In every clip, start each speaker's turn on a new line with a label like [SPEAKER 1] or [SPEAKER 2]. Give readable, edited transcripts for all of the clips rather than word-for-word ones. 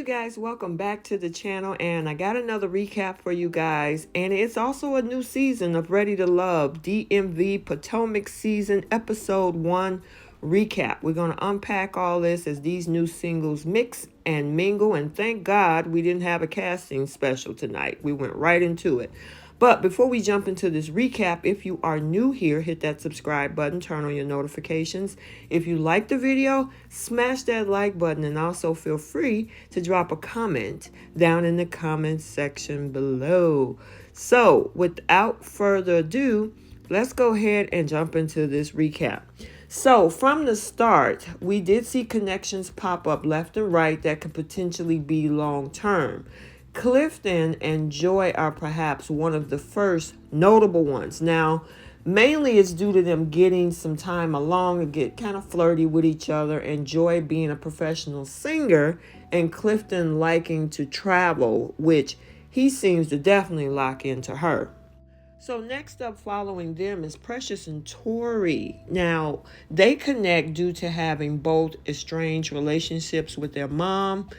[SPEAKER 1] you guys, welcome back to the channel, and I got another recap for you guys, and it's also a new season of Ready to Love, DMV Potomac season episode 1 recap. We're going to unpack all this as these new singles mix and mingle, and thank God we didn't have a casting special tonight. We went right into it. But before we jump into this recap, if you are new here, hit that subscribe button, turn on your notifications. If you like the video, smash that like button, and also feel free to drop a comment down in the comments section below. So without further ado, let's go ahead and jump into this recap. So from the start, we did see connections pop up left and right that could potentially be long term. Clifton and Joy are perhaps one of the first notable ones. Now, mainly it's due to them getting some time along and get kind of flirty with each other, and Joy being a professional singer and Clifton liking to travel, which he seems to definitely lock into her. So next up following them is Precious and Tori. Now, they connect due to having both estranged relationships with their mom.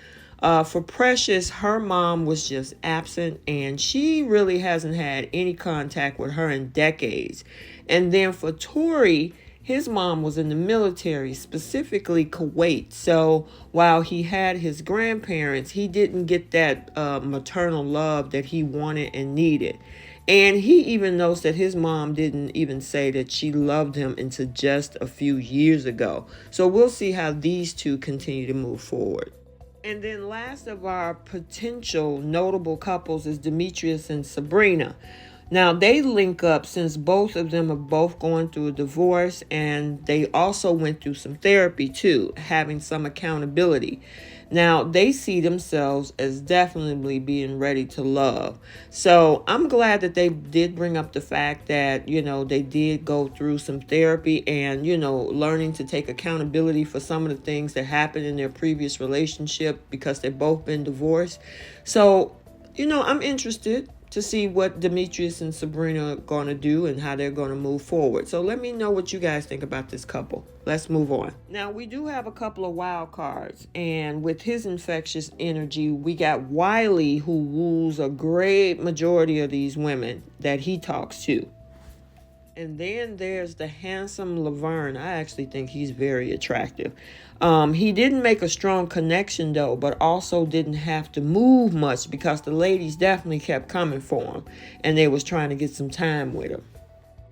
[SPEAKER 1] For Precious, her mom was just absent, and she really hasn't had any contact with her in decades. And then for Tori, his mom was in the military, specifically Kuwait. So while he had his grandparents, he didn't get that maternal love that he wanted and needed. And he even knows that his mom didn't even say that she loved him until just a few years ago. So we'll see how these two continue to move forward. And then last of our potential notable couples is Demetrius and Sabrina. Now, they link up since both of them are both going through a divorce, and they also went through some therapy too, having some accountability. Now, they see themselves as definitely being ready to love. So I'm glad that they did bring up the fact that, they did go through some therapy and, learning to take accountability for some of the things that happened in their previous relationship because they've both been divorced. So, I'm interested to see what Demetrius and Sabrina are going to do and how they're going to move forward. So let me know what you guys think about this couple. Let's move on. Now, we do have a couple of wild cards, and with his infectious energy, we got Wiley, who woos a great majority of these women that he talks to. And then there's the handsome Laverne. I actually think he's very attractive. He didn't make a strong connection though, but also didn't have to move much because the ladies definitely kept coming for him and they was trying to get some time with him.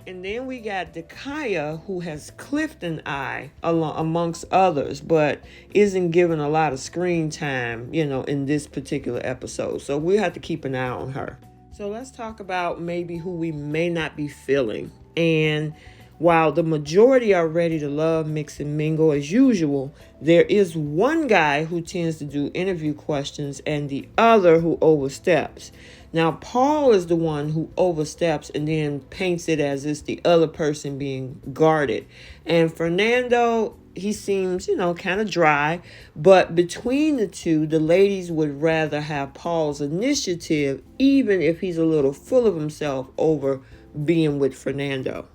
[SPEAKER 1] And then we got Dekaya, who has Clifton eye amongst others, but isn't given a lot of screen time, in this particular episode. So we have to keep an eye on her. So let's talk about maybe who we may not be feeling. And while the majority are ready to love, mix, and mingle as usual, there is one guy who tends to do interview questions and the other who oversteps. Now, Paul is the one who oversteps and then paints it as it's the other person being guarded. And Fernando, he seems, kind of dry. But between the two, the ladies would rather have Paul's initiative, even if he's a little full of himself over being with Fernando.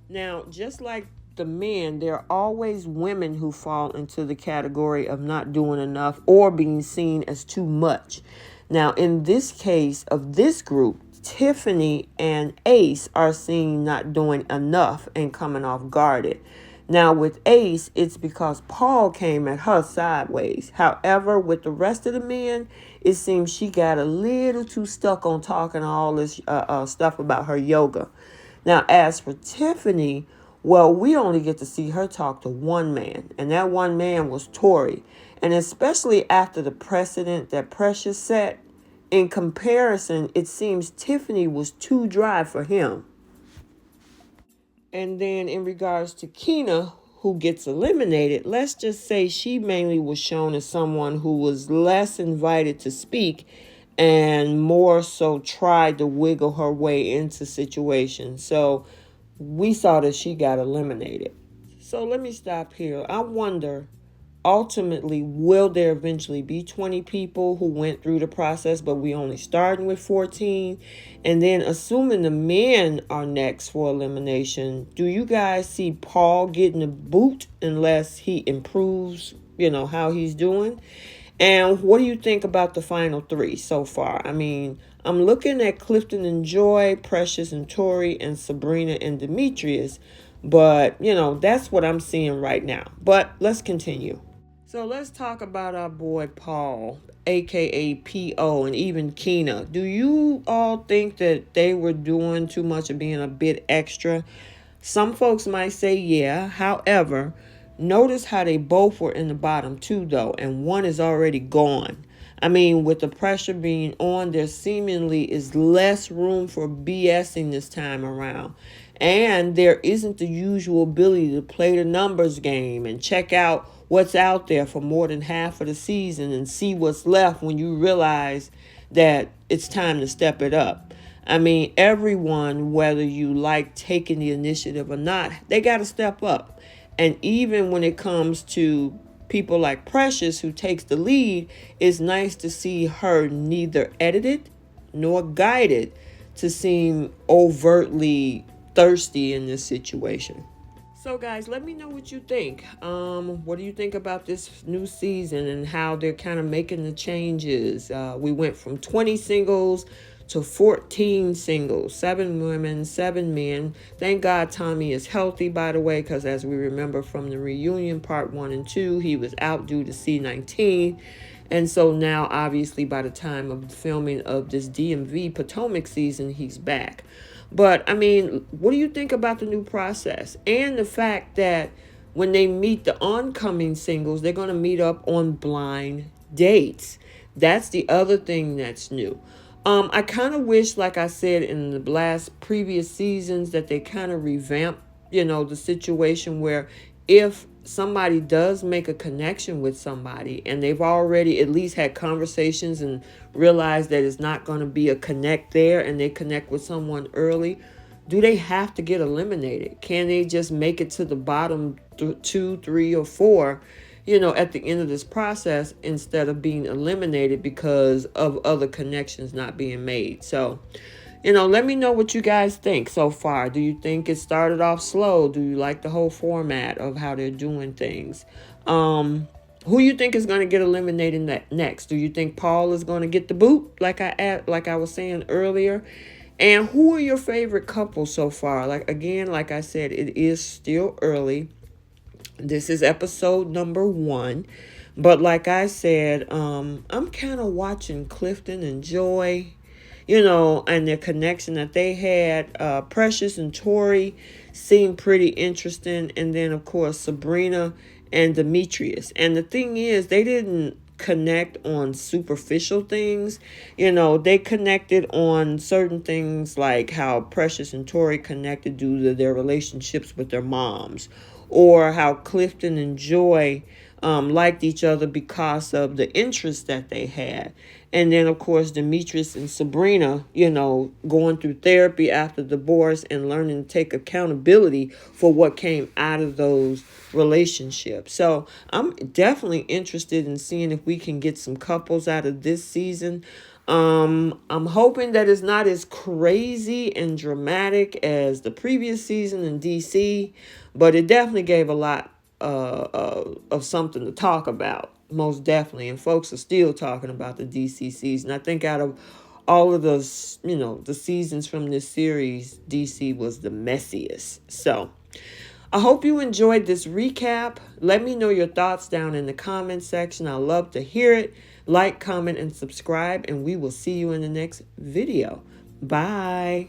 [SPEAKER 1] Now, just like the men, there are always women who fall into the category of not doing enough or being seen as too much. Now, in this case of this group, Tiffany and Ace are seen not doing enough and coming off guarded. Now, with Ace, it's because Paul came at her sideways. However, with the rest of the men, it seems she got a little too stuck on talking all this stuff about her yoga. Now, as for Tiffany, well, we only get to see her talk to one man, and that one man was Tori. And especially after the precedent that Precious set, in comparison, it seems Tiffany was too dry for him. And then in regards to Keena, who gets eliminated, let's just say she mainly was shown as someone who was less invited to speak and more so tried to wiggle her way into situations. So we saw that she got eliminated. So let me stop here. I wonder, ultimately, will there eventually be 20 people who went through the process, but we only starting with 14? And then assuming the men are next for elimination, do you guys see Paul getting a boot unless he improves, how he's doing? And what do you think about the final three so far? I mean, I'm looking at Clifton and Joy, Precious and Tori, and Sabrina and Demetrius. But, that's what I'm seeing right now. But let's continue. So let's talk about our boy Paul, aka PO, and even Keena. Do you all think that they were doing too much of being a bit extra? Some folks might say yeah. However, notice how they both were in the bottom two, though, and one is already gone. I mean, with the pressure being on, there seemingly is less room for BSing this time around. And there isn't the usual ability to play the numbers game and check out what's out there for more than half of the season and see what's left when you realize that it's time to step it up. I mean, everyone, whether you like taking the initiative or not, they got to step up. And even when it comes to people like Precious, who takes the lead, it's nice to see her neither edited nor guided to seem overtly thirsty in this situation. So guys, let me know what you think. What do you think about this new season and how they're kind of making the changes? We went from 20 singles to 14 singles, 7 women, 7 men. Thank God Tommy is healthy, by the way, because as we remember from the reunion part 1 and 2, he was out due to C19. And so now, obviously, by the time of the filming of this DMV Potomac season, he's back. But, I mean, what do you think about the new process? And the fact that when they meet the oncoming singles, they're going to meet up on blind dates. That's the other thing that's new. I kind of wish, like I said in the last previous seasons, that they kind of revamp, the situation where if somebody does make a connection with somebody and they've already at least had conversations and realized that it's not going to be a connect there and they connect with someone early, do they have to get eliminated? Can they just make it to the bottom 2, 3, or 4, at the end of this process instead of being eliminated because of other connections not being made? So, let me know what you guys think so far. Do you think it started off slow? Do you like the whole format of how they're doing things? Who you think is going to get eliminated next? Do you think Paul is going to get the boot, like I was saying earlier? And who are your favorite couples so far? Like I said, it is still early. This is episode number 1. But like I said, I'm kind of watching Clifton and Joy, and their connection that they had. Precious and Tori seemed pretty interesting. And then, of course, Sabrina and Demetrius. And the thing is, they didn't connect on superficial things. They connected on certain things like how Precious and Tori connected due to their relationships with their moms, or how Clifton and Joy liked each other because of the interest that they had. And then, of course, Demetrius and Sabrina, going through therapy after divorce and learning to take accountability for what came out of those relationships. So I'm definitely interested in seeing if we can get some couples out of this season. I'm hoping that it's not as crazy and dramatic as the previous season in DC, but it definitely gave a lot of something to talk about, most definitely. And folks are still talking about the DC season. I think out of all of those, the seasons from this series, DC was the messiest. So I hope you enjoyed this recap. Let me know your thoughts down in the comment section. I love to hear it. Like, comment, and subscribe, and we will see you in the next video. Bye.